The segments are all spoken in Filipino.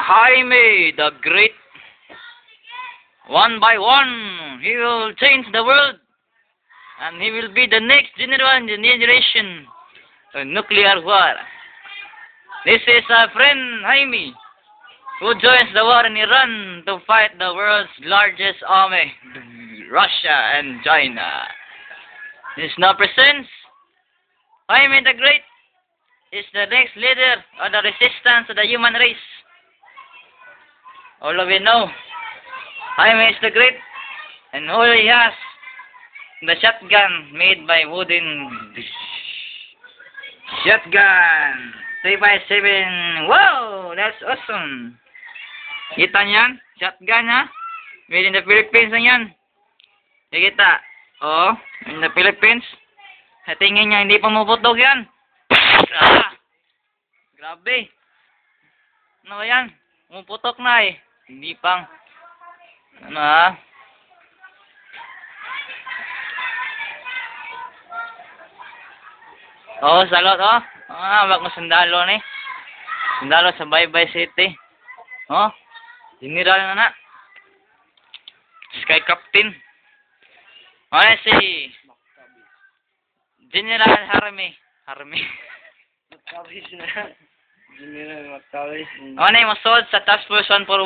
Jaime the Great. One by one, he will change the world, and he will be the next generation of nuclear war. This is our friend Jaime, who joins the war in Iran to fight the world's largest army, Russia and China. This now presents Jaime the Great is the next leader of the resistance of the human race. All of you know, Jaime is the Great, and all he has, the shotgun made by wooden shotgun 357. Wow, that's awesome. Kita niyan, shotgun ha, made in the Philippines lang yan. Kita, oh, in the Philippines. Sa tingin niya hindi pa maputog yan. Ah, grabe. Ano yan? Pumuputok na eh. Hindi pang ano ha? Oh, salot oh. Wag mo sundalo ni. Sundalo sa Baybay City. Oh. General na na. Sky Captain. Ano si General Jaime. Magkawis na. General magkawis. Ano yung masod sa Task Force 141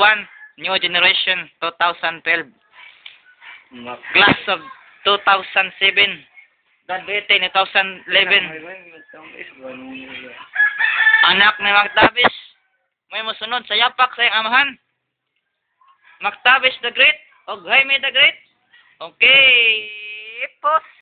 New Generation 2012 Class of 2007 Graduated in 2011. Anak ni Mactavis, may musunod sa yapak sa iyang amahan. Mactavis the Great o Jaime the Great. Okay, post.